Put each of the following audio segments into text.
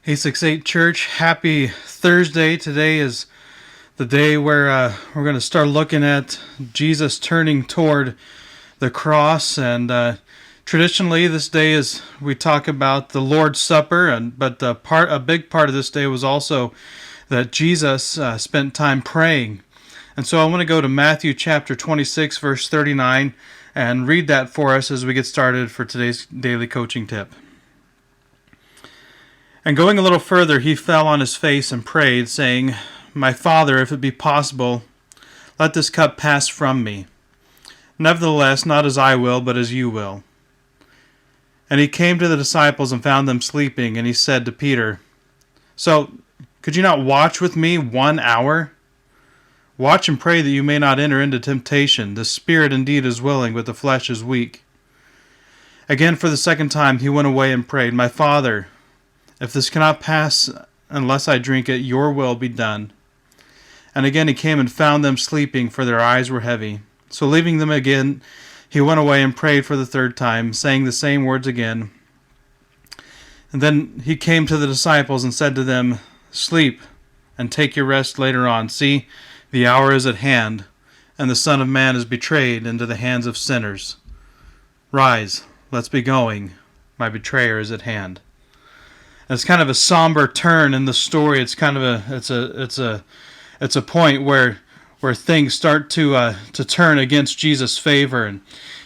A68 Church, happy Thursday. Today is the day where we're going to start looking at Jesus turning toward the cross. And traditionally, this day is we talk about the Lord's Supper, but a big part of this day was also that Jesus spent time praying. And so I want to go to Matthew chapter 26, verse 39, and read that for us as we get started for today's daily coaching tip. And going a little further, he fell on his face and prayed, saying, "My Father, if it be possible, let this cup pass from me. Nevertheless, not as I will, but as you will." And he came to the disciples and found them sleeping, and he said to Peter, "So, could you not watch with me 1 hour? Watch and pray that you may not enter into temptation. The spirit indeed is willing, but the flesh is weak." Again, for the second time, he went away and prayed, "My Father, if this cannot pass unless I drink it, your will be done." And again he came and found them sleeping, for their eyes were heavy. So leaving them again, he went away and prayed for the third time, saying the same words again. And then he came to the disciples and said to them, "Sleep, and take your rest later on. See, the hour is at hand, and the Son of Man is betrayed into the hands of sinners. Rise, let's be going. My betrayer is at hand." It's kind of a somber turn in the story. It's kind of a point where things start to turn against Jesus' favor. And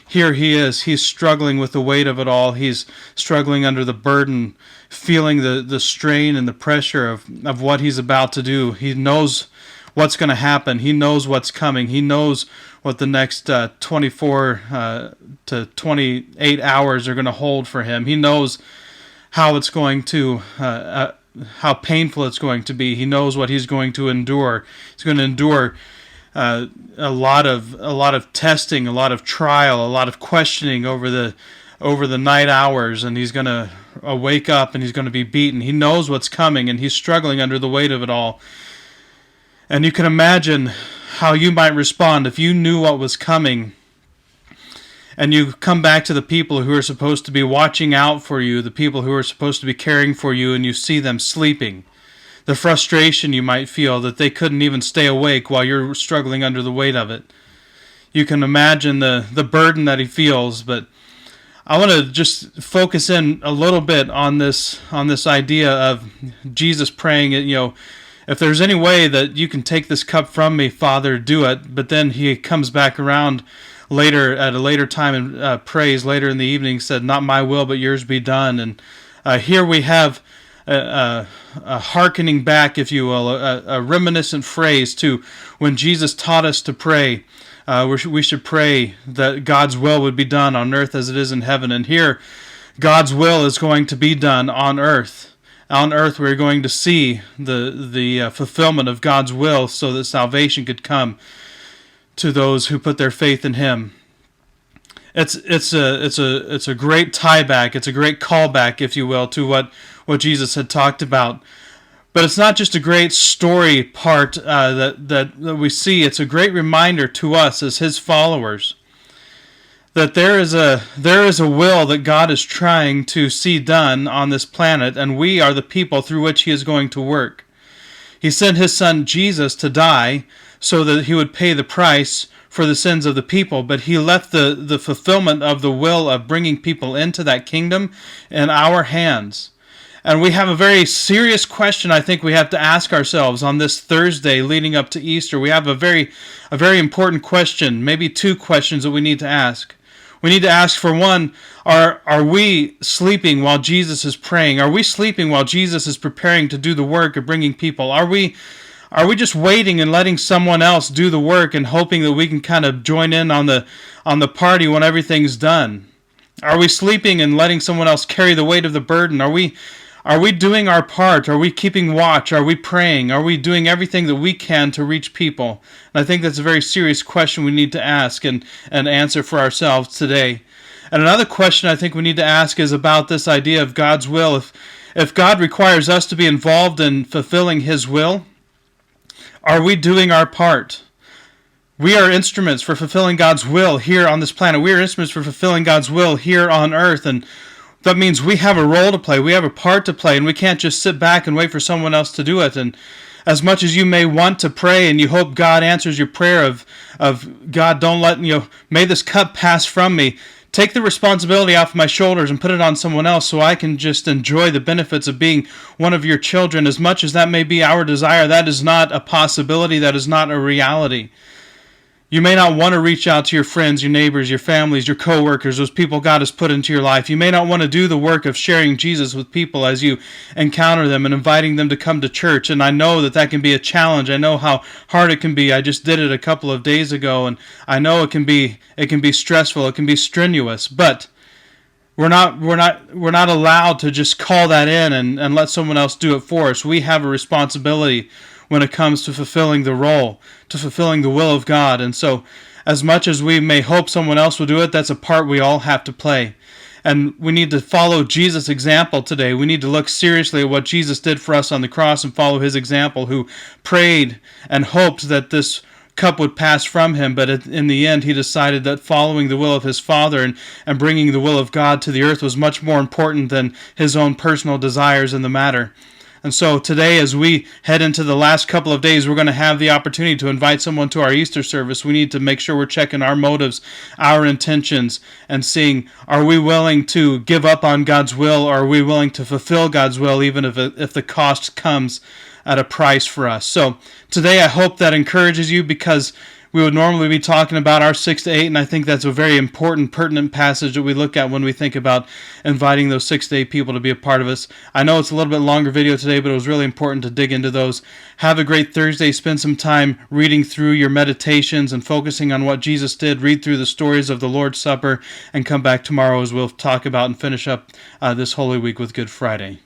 here he is. He's struggling with the weight of it all. He's struggling under the burden, feeling the strain and the pressure of what he's about to do. He knows what's going to happen. He knows what's coming. He knows what the next 24 to 28 hours are going to hold for him. He knows how it's going to, how painful it's going to be. He knows what he's going to endure. He's going to endure a lot of testing, a lot of trial, a lot of questioning over the night hours, and he's going to wake up and he's going to be beaten. He knows what's coming, and he's struggling under the weight of it all. And you can imagine how you might respond if you knew what was coming, and you come back to the people who are supposed to be watching out for you, the people who are supposed to be caring for you, and you see them sleeping. The frustration you might feel that they couldn't even stay awake while you're struggling under the weight of it. You can imagine the burden that he feels, but I want to just focus in a little bit on this idea of Jesus praying, if there's any way that you can take this cup from me, Father, do it. But then he comes back around later at a later time and prays later in the evening, said, "Not my will, but yours be done." And here we have a hearkening back, if you will, a reminiscent phrase to when Jesus taught us to pray. We should pray that God's will would be done on earth as it is in heaven. And here, God's will is going to be done on earth. On earth, we're going to see the fulfillment of God's will, so that salvation could come to those who put their faith in Him. It's a great tie back. It's a great callback, if you will, to what Jesus had talked about. But it's not just a great story part that we see. It's a great reminder to us as His followers that there is a will that God is trying to see done on this planet, and we are the people through which He is going to work. He sent His Son Jesus to die so that He would pay the price for the sins of the people, but He left the fulfillment of the will of bringing people into that kingdom in our hands. And we have a very serious question I think we have to ask ourselves on this Thursday leading up to Easter. We have a very important question, maybe two questions that we need to ask. We need to ask, for one, are we sleeping while Jesus is praying? Are we sleeping while Jesus is preparing to do the work of bringing people? Are we just waiting and letting someone else do the work and hoping that we can kind of join in on the party when everything's done? Are we sleeping and letting someone else carry the weight of the burden? Are we doing our part? Are we keeping watch? Are we praying? Are we doing everything that we can to reach people? And I think that's a very serious question we need to ask and answer for ourselves today. And another question I think we need to ask is about this idea of God's will. If God requires us to be involved in fulfilling His will, are we doing our part? We are instruments for fulfilling God's will here on this planet. We are instruments for fulfilling God's will here on earth. And That means we have a role to play. We have a part to play, and we can't just sit back and wait for someone else to do it. And as much as you may want to pray and you hope God answers your prayer of God, don't let, may this cup pass from me. Take the responsibility off my shoulders and put it on someone else so I can just enjoy the benefits of being one of your children. As much as that may be our desire, that is not a possibility. That is not a reality. You may not want to reach out to your friends, your neighbors, your families, your coworkers, those people God has put into your life. You may not want to do the work of sharing Jesus with people as you encounter them and inviting them to come to church. And I know that can be a challenge. I know how hard it can be. I just did it a couple of days ago, and I know it can be stressful. It can be strenuous, but we're not allowed to just call that in and let someone else do it for us. We have a responsibility when it comes to fulfilling the role, to fulfilling the will of God. And so, as much as we may hope someone else will do it, that's a part we all have to play. And we need to follow Jesus' example today. We need to look seriously at what Jesus did for us on the cross and follow his example, who prayed and hoped that this cup would pass from him, but in the end he decided that following the will of his Father and bringing the will of God to the earth was much more important than his own personal desires in the matter. And so today, as we head into the last couple of days, we're going to have the opportunity to invite someone to our Easter service. We need to make sure we're checking our motives, our intentions, and seeing, are we willing to give up on God's will, or are we willing to fulfill God's will, even if the cost comes at a price for us. So today, I hope that encourages you, because we would normally be talking about our 6 to 8, and I think that's a very important, pertinent passage that we look at when we think about inviting those 6 to 8 people to be a part of us. I know it's a little bit longer video today, but it was really important to dig into those. Have a great Thursday. Spend some time reading through your meditations and focusing on what Jesus did. Read through the stories of the Lord's Supper, and come back tomorrow as we'll talk about and finish up this Holy Week with Good Friday.